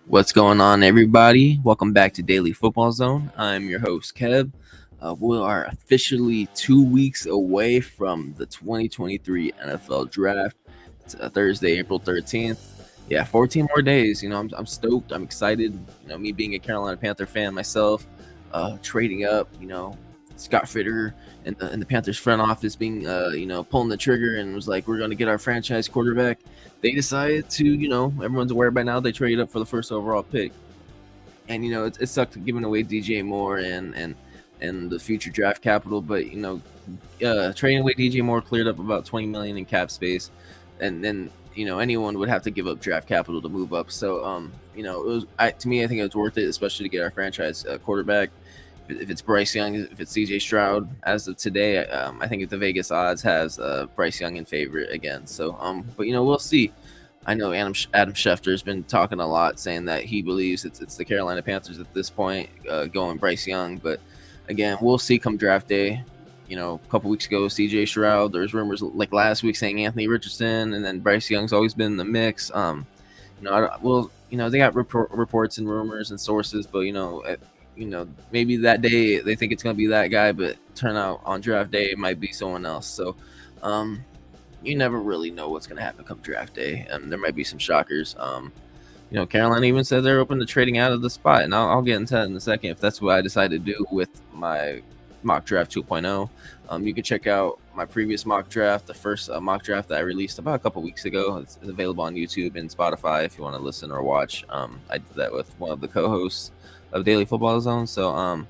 What's going on, everybody? Welcome back to Daily Football Zone. I'm your host, Kev. We are officially 2 weeks away from the 2023 NFL Draft. It's Thursday, April 13th. Yeah, 14 more days. I'm stoked. I'm excited. Me being a Carolina Panther fan myself, trading up. Scott Fitter and the Panthers front office being, pulling the trigger and was like, we're going to get our franchise quarterback. They decided to, everyone's aware by now, they traded up for the first overall pick. And, it sucked giving away DJ Moore and the future draft capital. But, trading away DJ Moore cleared up about $20 million in cap space. And then, anyone would have to give up draft capital to move up. So, to me, I think it was worth it, especially to get our franchise quarterback. If it's Bryce Young, if it's CJ Stroud, as of today, I think the Vegas odds has Bryce Young in favorite again. So, but we'll see. I know Adam Schefter has been talking a lot, saying that he believes it's the Carolina Panthers at this point, going Bryce Young. But again, we'll see come draft day. A couple weeks ago, CJ Stroud. There's rumors like last week saying Anthony Richardson, and then Bryce Young's always been in the mix. They got reports and rumors and sources, but maybe that day they think it's going to be that guy, but turn out on draft day it might be someone else. So you never really know what's going to happen come draft day, and there might be some shockers. Carolina even said they're open to trading out of the spot, and I'll get into that in a second if that's what I decide to do with my mock draft 2.0. You can check out my previous mock draft, the first mock draft that I released about a couple weeks ago. It's available on YouTube and Spotify if you want to listen or watch. I did that with one of the co-hosts of Daily Football Zone. So,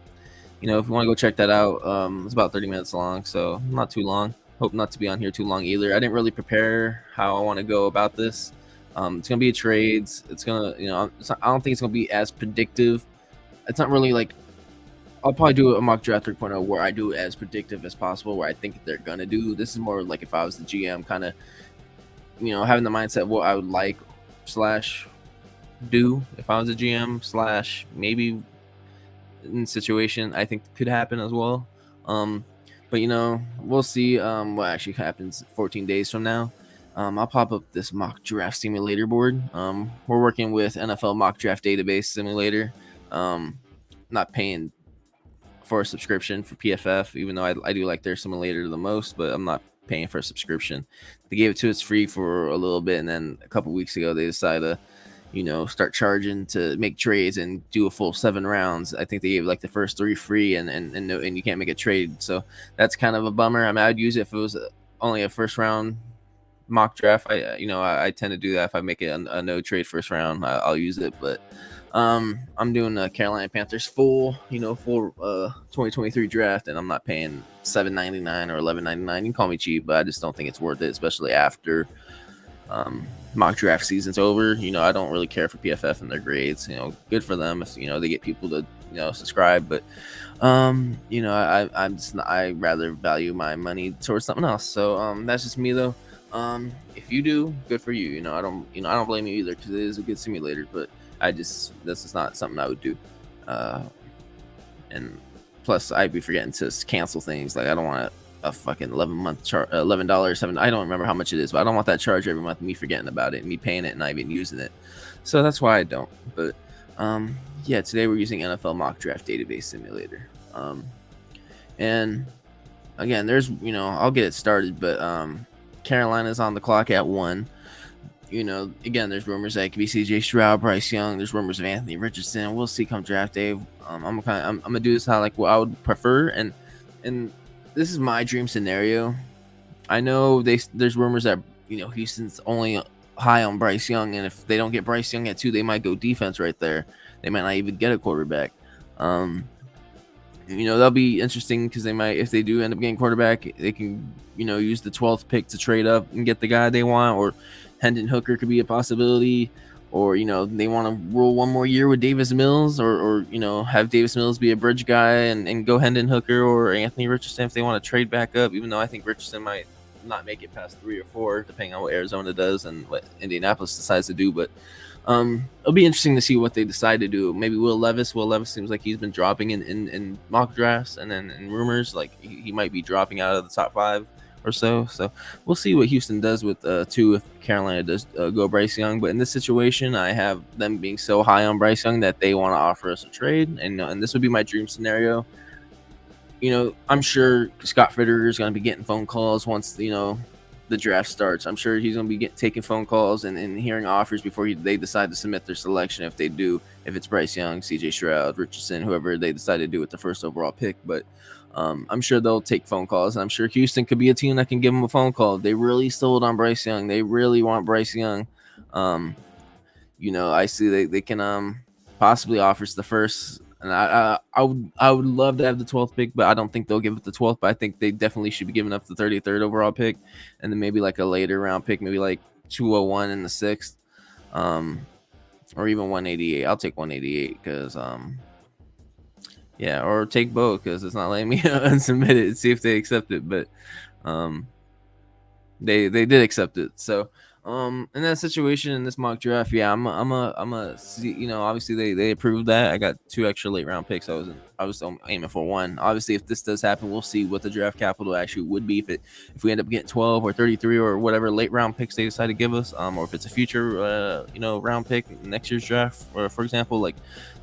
if you want to go check that out, it's about 30 minutes long, so not too long. Hope not to be on here too long either. I didn't really prepare how I want to go about this. It's gonna be a trades. It's gonna, I don't think it's gonna be as predictive. It's not really like I'll probably do a mock draft 3.0 where I do it as predictive as possible, where I think they're gonna do. This is more like if I was the GM, kind of, having the mindset of what I would like / do if I was a GM / maybe in situation I think could happen as well. But we'll see what actually happens 14 days from now. I'll pop up this mock draft simulator board. We're working with NFL mock draft database simulator. Not paying for a subscription for PFF, even though I do like their simulator the most, but I'm not paying for a subscription. They gave it to us free for a little bit, and then a couple weeks ago they decided to start charging to make trades and do a full 7 rounds. I think they gave like the first 3 free, and you can't make a trade. So that's kind of a bummer. I mean, I'd use it if it was only a first round mock draft. I tend to do that. If I make it a no trade first round, I'll use it. But I'm doing a Carolina Panthers full 2023 draft, and I'm not paying $7.99 or $11.99. You can call me cheap, but I just don't think it's worth it, especially after mock draft season's over. I don't really care for PFF and their grades. Good for them if they get people to subscribe, but I rather value my money towards something else. So that's just me though. If you do, good for you. I don't blame you either, because it is a good simulator, but this is not something I would do. And plus I'd be forgetting to cancel things. Like I don't want a fucking 11-month charge, $11, $7. I don't remember how much it is, but I don't want that charge every month, me forgetting about it, me paying it and not even using it. So that's why I don't. But yeah, today we're using NFL mock draft database simulator. And again, there's I'll get it started, but Carolina's on the clock at 1. Again, there's rumors that it could be CJ Stroud, Bryce Young. There's rumors of Anthony Richardson. We'll see come draft day. I'm gonna do this how like what I would prefer, and this is my dream scenario. I know there's rumors that Houston's only high on Bryce Young, and if they don't get Bryce Young at 2, they might go defense right there. They might not even get a quarterback. That'll be interesting, because they might, if they do end up getting quarterback, they can use the 12th pick to trade up and get the guy they want, or Hendon Hooker could be a possibility, or they want to roll one more year with Davis Mills, or have Davis Mills be a bridge guy and go Hendon Hooker or Anthony Richardson if they want to trade back up, even though I think Richardson might not make it past 3 or 4, depending on what Arizona does and what Indianapolis decides to do. But it'll be interesting to see what they decide to do. Maybe Will Levis seems like he's been dropping in mock drafts and then in rumors, like he might be dropping out of the top 5 or so. So we'll see what Houston does with two if Carolina does go Bryce Young. But in this situation, I have them being so high on Bryce Young that they want to offer us a trade, and this would be my dream scenario. I'm sure Scott Fitterer is going to be getting phone calls once the draft starts. I'm sure he's going to be taking phone calls and hearing offers before they decide to submit their selection. If they do, if it's Bryce Young, C.J. Stroud, Richardson, whoever they decide to do with the first overall pick. But I'm sure they'll take phone calls. I'm sure Houston could be a team that can give them a phone call. They really sold on Bryce Young. They really want Bryce Young. I see they can possibly offers the first, and I would love to have the 12th pick, but I don't think they'll give it the 12th. But I think they definitely should be giving up the 33rd overall pick, and then maybe like a later round pick, maybe like 201 in the 6th, or even 188. I'll take 188 because yeah, or take both because it's not letting me unsubmit it and see if they accept it, but they did accept it. So in that situation, in this mock draft, yeah, I'm a see, obviously they approved that. I got 2 extra late round picks. I was aiming for 1. Obviously, if this does happen, we'll see what the draft capital actually would be if we end up getting 12 or 33 or whatever late round picks they decide to give us, or if it's a future round pick in next year's draft, or for example, like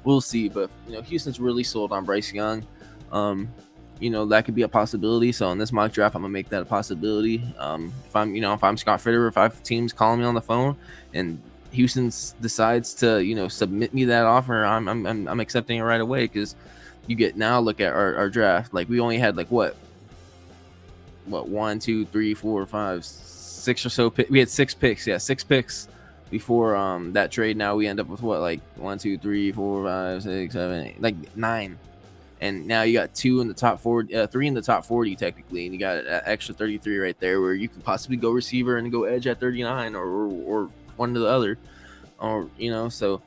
we'll see. But Houston's really sold on Bryce Young. That could be a possibility. So in this mock draft, I'm gonna make that a possibility. If I'm Scott Fitterer, if I have teams calling me on the phone and Houston decides to submit me that offer, I'm accepting it right away, because look at our draft. Like, we only had like what 1, 2, 3, 4, 5, 6 or so. We had 6 picks. Yeah, 6 picks before that trade. Now we end up with what, like 1, 2, 3, 4, 5, 6, 7, 8, like 9. And now you got 2 in the top 40, 3 in the top 40 technically, and you got an extra 33 right there, where you can possibly go receiver and go edge at 39, or one to the other, or so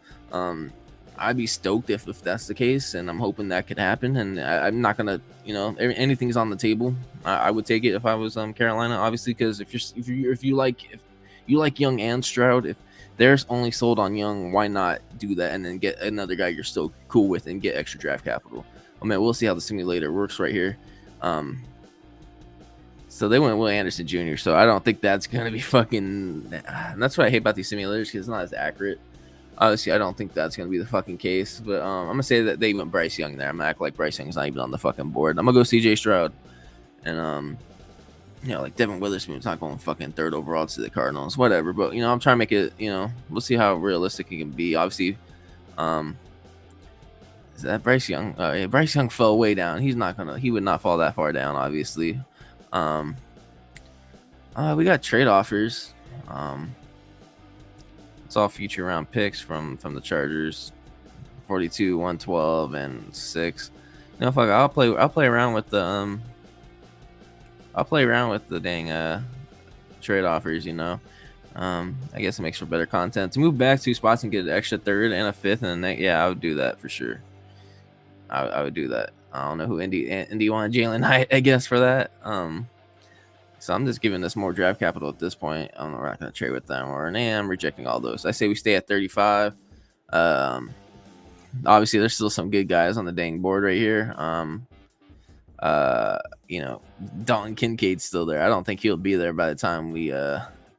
I'd be stoked if that's the case, and I'm hoping that could happen. And I'm not gonna, anything's on the table. I would take it if I was Carolina, obviously, because if you like Young and Stroud, if they're only sold on Young, why not do that and then get another guy you're still cool with and get extra draft capital? Oh man, we'll see how the simulator works right here. So they went Will Anderson Jr., so I don't think that's gonna be fucking. And that's what I hate about these simulators, because it's not as accurate. Obviously, I don't think that's gonna be the fucking case. But I'm gonna say that they went Bryce Young there. I'm gonna act like Bryce Young's not even on the fucking board. I'm gonna go C.J. Stroud, and like Devin Witherspoon's not going fucking 3rd overall to the Cardinals, whatever. But I'm trying to make it. We'll see how realistic it can be. Obviously, is that Bryce Young? Yeah, Bryce Young fell way down. He would not fall that far down, obviously. We got trade offers. It's all future round picks from the Chargers. 42, 112, and 6. Fuck, I'll play around with the dang trade offers. I guess it makes for better content. To move back 2 spots and get an extra 3rd and a 5th, and yeah, I would do that for sure. I would do that. I don't know who Indy wanted Jalen Hyatt, I guess, for that. So I'm just giving us more draft capital at this point. We're not going to trade with them, or I'm rejecting all those. I say we stay at 35. Obviously, there's still some good guys on the dang board right here. Dalton Kincaid's still there. I don't think he'll be there by the time we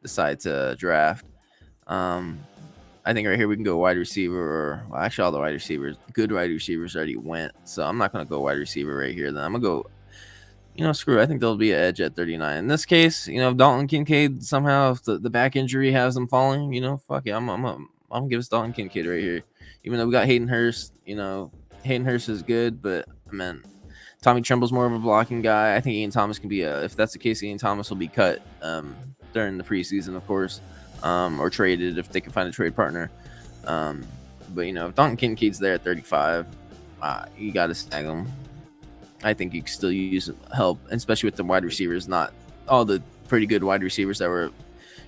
decide to draft. I think right here we can go wide receiver, actually all the good wide receivers already went. So I'm not going to go wide receiver right here. Then I'm going to go, screw it. I think there'll be an edge at 39. In this case, if Dalton Kincaid somehow, if the back injury has him falling, fuck it. I'm gonna give us Dalton Kincaid right here. Even though we got Hayden Hurst, Hayden Hurst is good, but Tommy Tremble's more of a blocking guy. I think Ian Thomas can be if that's the case, Ian Thomas will be cut during the preseason, of course. Or traded if they can find a trade partner. But if Dalton Kincaid's there at 35, you got to snag him. I think you can still use help, especially with the wide receivers. Not all the pretty good wide receivers that were,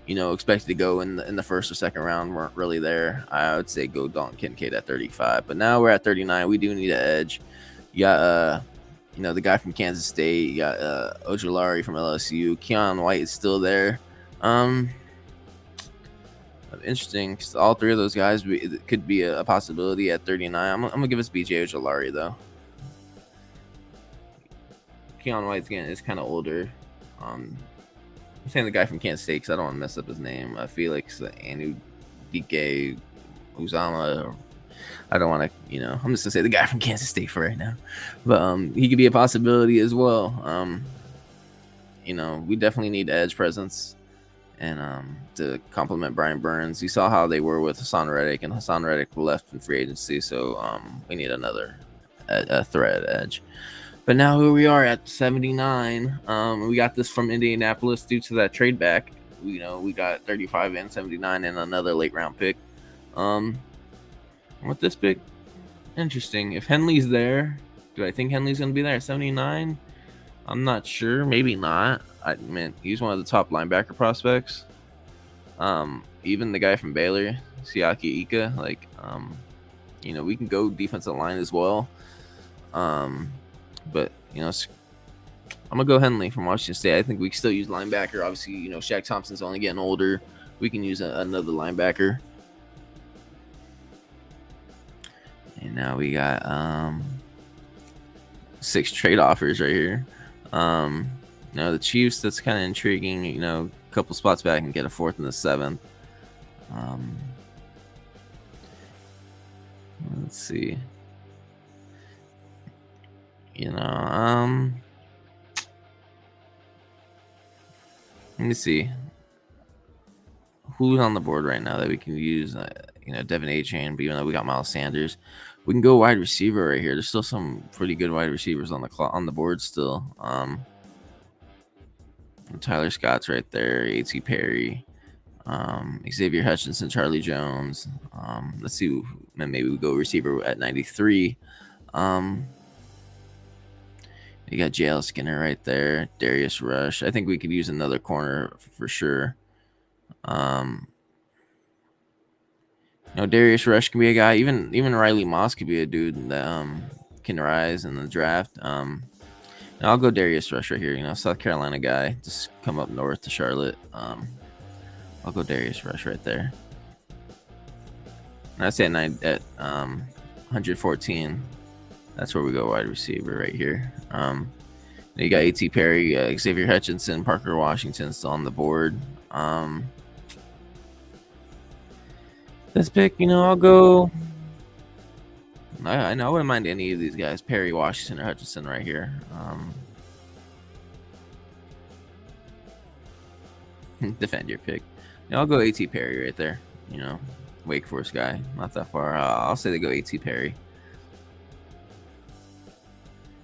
expected to go in the 1st or 2nd round weren't really there. I would say go Dalton Kincaid at 35. But now we're at 39. We do need an edge. You got the guy from Kansas State. You got Ojulari from LSU. Keon White is still there. Interesting, because all 3 of those guys could be a possibility at 39. I'm gonna give us BJ Ojulari though. Keon White again is kind of older. I'm saying the guy from Kansas State because I don't want to mess up his name. Felix Anudike Uzama. I don't want to, I'm just gonna say the guy from Kansas State for right now, but he could be a possibility as well. We definitely need edge presence and to complement Brian Burns. You saw how they were with Hassan Reddick, and Hassan Reddick left in free agency, so we need another a threat edge. But now here we are at 79. We got this from Indianapolis due to that trade back. We got 35 and 79 and another late round pick. With this pick, interesting. If Henley's there, do I think Henley's going to be there at 79? I'm not sure. Maybe not. I mean, he's one of the top linebacker prospects. Even the guy from Baylor, Siaki Ika, we can go defensive line as well. But I'm gonna go Henley from Washington State. I think we can still use linebacker. Obviously, Shaq Thompson's only getting older. We can use another linebacker. And now we got 6 trade offers right here. The Chiefs, that's kind of intriguing. A couple spots back and get a 4th and a 7th. Let's see. Let me see who's on the board right now that we can use. Devin A-Chain, but even though we got Miles Sanders, we can go wide receiver right here. There's still some pretty good wide receivers on the board still. Tyler Scott's right there, A.T. Perry, Xavier Hutchinson, Charlie Jones. Let's see, maybe we go receiver at 93. You got JL Skinner right there, Darius Rush. I think we could use another corner for sure. Darius Rush can be a guy. Even Riley Moss could be a dude that can rise in the draft. I'll go Darius Rush right here. South Carolina guy, just come up north to Charlotte. I'll go Darius Rush right there. And I say at 114. That's where we go wide receiver right here. You got A.T. Perry, Xavier Hutchinson, Parker Washington still on the board. This pick, I'll go. I wouldn't mind any of these guys, Perry, Washington, or Hutchinson right here. Defend your pick. I'll go A.T. Perry right there. Wake Forest guy, not that far. I'll say they go A.T. Perry.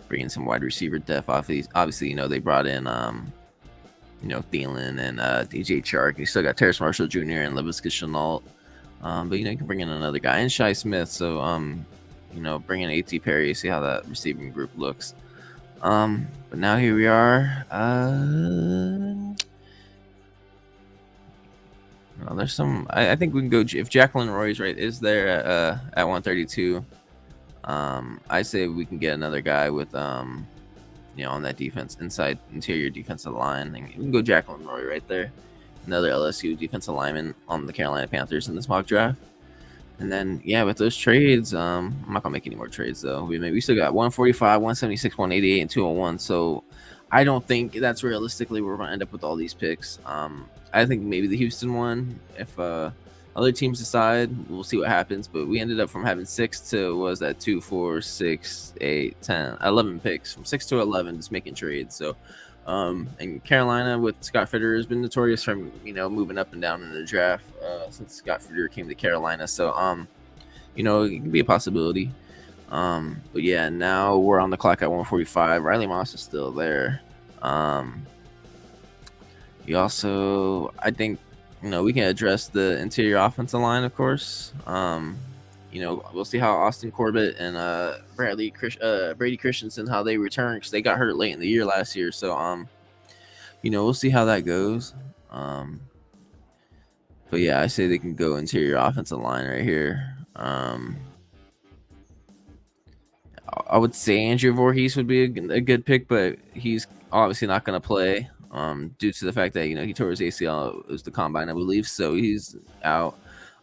Bringing some wide receiver depth off these. Obviously, they brought in, Thielen and DJ Chark. You still got Terrace Marshall Jr. and Laviska Shenault. But you can bring in another guy and Shai Smith. So bring in A.T. Perry, see how that receiving group looks. But now here we are. There's some. I think we can go if Jacqueline Roy's right is there at 132. I say we can get another guy with on that interior defensive line. And we can go Jacqueline Roy right there. Another LSU defensive lineman on the Carolina Panthers in this mock draft. And then, with those trades, I'm not going to make any more trades, though. We still got 145, 176, 188, and 201. So I don't think that's realistically where we're going to end up with all these picks. I think maybe the Houston one, if other teams decide, we'll see what happens. But we ended up from having 6 to, 2, 4, 6, 8, 10, 11 picks. From 6 to 11, just making trades. So, and Carolina with Scott Fitterer has been notorious for moving up and down in the draft since Scott Fitterer came to Carolina. So it can be a possibility. But now we're on the clock at 145. Riley Moss is still there. You also, I think, we can address the interior offensive line, of course. We'll see how Austin Corbett and Brady Christensen, how they return, because they got hurt late in the year last year. So, we'll see how that goes. But I say they can go interior offensive line right here. I would say Andrew Voorhees would be a good pick, but he's obviously not going to play due to the fact that he tore his ACL. It was the combine, I believe, so he's out.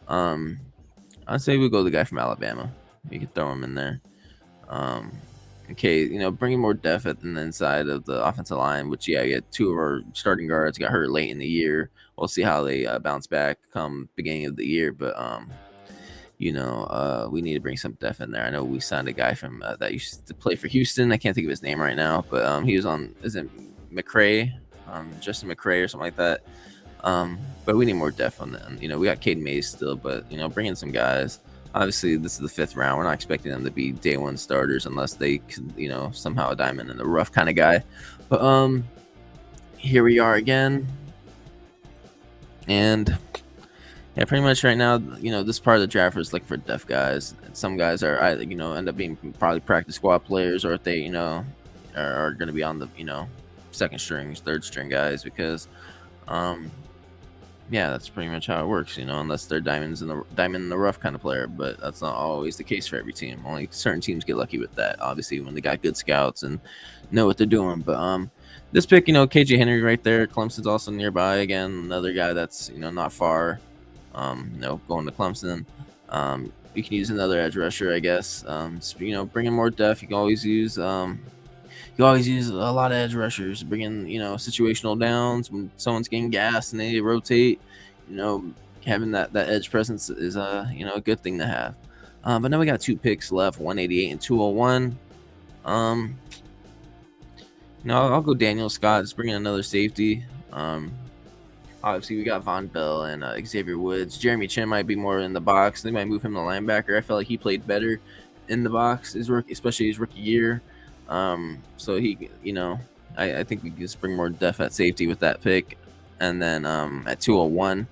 I'd say we go the guy from Alabama. You could throw him in there. Okay, bringing more depth at the inside of the offensive line, which yeah, we had two of our starting guards got hurt late in the year. We'll see how they bounce back come beginning of the year, but we need to bring some depth in there. I know we signed a guy from that used to play for Houston. I can't think of his name right now, but he was on, is it McCray, Justin McCray or something like that. But we need more depth on that. We got Caden Mays still, but bring in some guys. Obviously, this is the 5th round. We're not expecting them to be day one starters unless they can, somehow a diamond in the rough kind of guy. But here we are again, and yeah, pretty much right now, this part of the draft is looking for depth guys. Some guys are either, end up being probably practice squad players, or if they, are going to be on the, second strings, third string guys, because yeah, that's pretty much how it works, unless they're diamond in the rough kind of player. But that's not always the case for every team. Only certain teams get lucky with that. Obviously, when they got good scouts and know what they're doing. But this pick, KJ Henry right there. Clemson's also nearby again. Another guy that's not far. Going to Clemson. You can use another edge rusher, I guess. Bringing more depth. You can always use a lot of edge rushers, bringing situational downs when someone's getting gas and they rotate. Having that edge presence is a good thing to have. But now we got 2 picks left, 188 and 201. I'll go Daniel Scott. Just bringing another safety. Obviously, we got Von Bell and Xavier Woods. Jeremy Chin might be more in the box. They might move him to linebacker. I felt like he played better in the box, especially his rookie year. So he, I think we can just bring more depth at safety with that pick. And then at 201,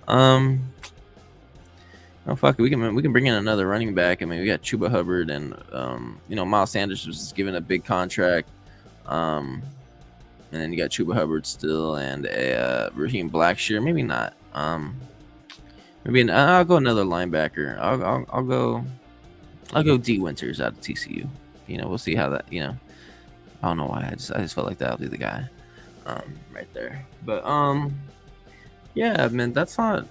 oh fuck it, we can bring in another running back. I mean, we got Chuba Hubbard and Miles Sanders was just given a big contract. And then you got Chuba Hubbard still and a Raheem Blackshear. Maybe not. Maybe I'll go another linebacker. I'll go D Winters out of TCU. We'll see how that. I don't know why. I just felt like that'll be the guy. Right there. But yeah, man, that's not.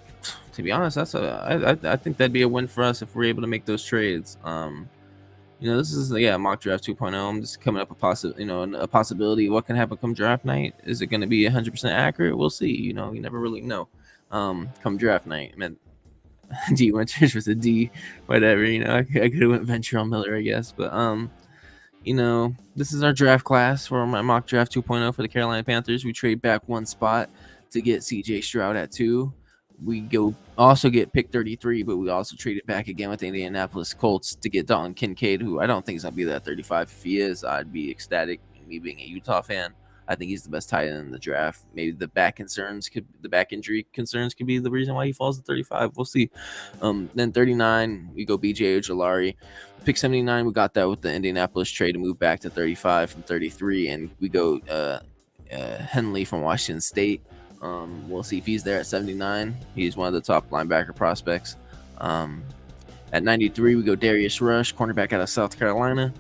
To be honest, I think that'd be a win for us if we're able to make those trades. This is mock draft 2.0. I'm just coming up a possibility. What can happen come draft night? Is it going to be 100% accurate? We'll see. You never really know. Come draft night, man. D Winters was a D, whatever. I could have went Ventrell Miller, I guess, but this is our draft class for my mock draft 2.0 for the Carolina Panthers. We trade back 1 spot to get CJ Stroud at 2. We also get pick 33, but we also traded back again with the Indianapolis Colts to get Dalton Kincaid, who I don't think is going to be that 35. If he is, I'd be ecstatic. Me being a Utah fan, I think he's the best tight end in the draft. Maybe the back injury concerns could be the reason why he falls to 35. We'll see. Then 39, we go BJ Ojolari. Pick 79, we got that with the Indianapolis trade to move back to 35 from 33, and we go Henley from Washington State. We'll see if he's there at 79. He's one of the top linebacker prospects. At 93, we go Darius Rush, cornerback out of South Carolina.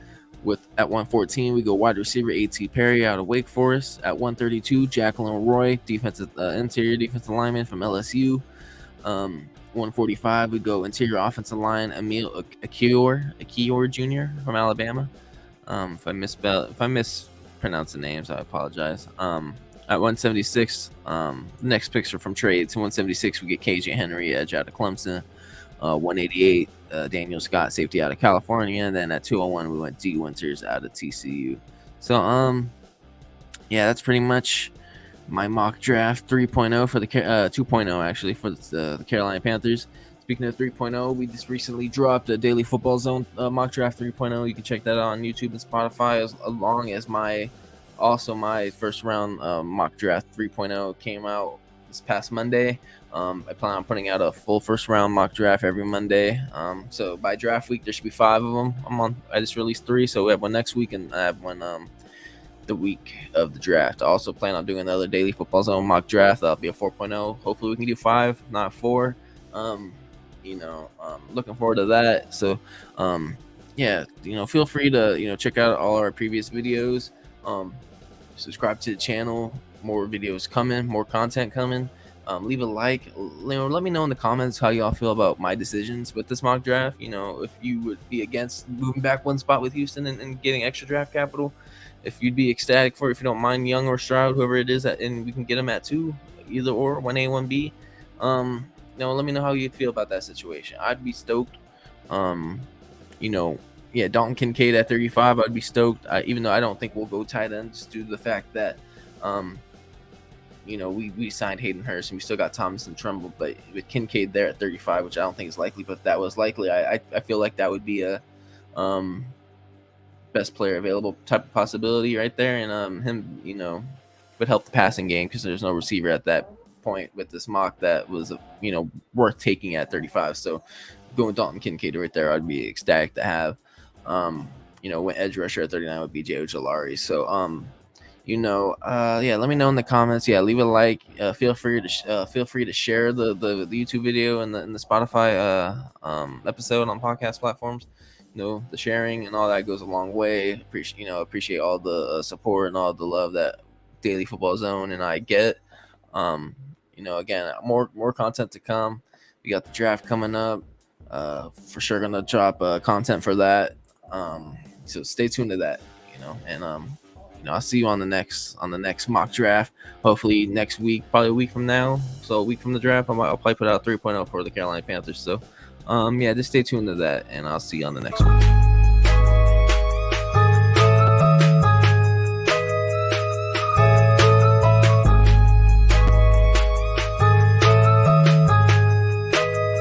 At 114, we go wide receiver A.T. Perry out of Wake Forest. At 132, Jacqueline Roy, interior defensive lineman from LSU. 145, we go interior offensive line Emil Akior Jr. from Alabama. If I mispronounce the names, I apologize. At 176, next picks are from trades. 176, we get KJ Henry, edge out of Clemson. 188, Daniel Scott, safety out of California. And then at 201, we went D Winters out of TCU. So, that's pretty much my mock draft 3.0 for the 2.0 actually for the Carolina Panthers. Speaking of 3.0, we just recently dropped a Daily Football Zone mock draft 3.0. You can check that out on YouTube and Spotify, along as my first round mock draft 3.0 came out this past Monday. I plan on putting out a full first round mock draft every Monday. So by draft week, there should be 5 of them. I just released 3, so we have one next week, and I have one the week of the draft. I also plan on doing another Daily Football Zone mock draft. That'll be a 4.0. Hopefully we can do 5, not 4. Looking forward to that. So, feel free to, check out all our previous videos. Subscribe to the channel. More videos coming, more content coming. Leave a like. Let me know in the comments how y'all feel about my decisions with this mock draft. If you would be against moving back one spot with Houston and getting extra draft capital, if you'd be ecstatic for it, if you don't mind Young or Stroud, whoever it is, and we can get them at 2, either or, 1A, 1B. Let me know how you'd feel about that situation. I'd be stoked. Um, you know, yeah, Dalton Kincaid at 35, I'd be stoked. Even though I don't think we'll go tight end, just due to the fact that, we signed Hayden Hurst and we still got Thomas and Trumbull, but with Kincaid there at 35, which I don't think is likely, but if that was likely, I feel like that would be a best player available type of possibility right there, and him, would help the passing game because there's no receiver at that point with this mock that was worth taking at 35. So going Dalton Kincaid right there, I'd be ecstatic to have. When edge rusher at 39 would be Jay Ojolari. So yeah, let me know in the comments. Yeah, leave a like. Feel free to share the YouTube video and the Spotify episode on podcast platforms. The sharing and all that goes a long way. Appreciate all the support and all the love that Daily Football Zone and I get. Again, more content to come. We got the draft coming up. For sure gonna drop content for that. So stay tuned to that. And I'll see you on the next mock draft. Hopefully next week, probably a week from now. So a week from the draft, I'll probably put out 3.0 for the Carolina Panthers. So yeah, just stay tuned to that, and I'll see you on the next one.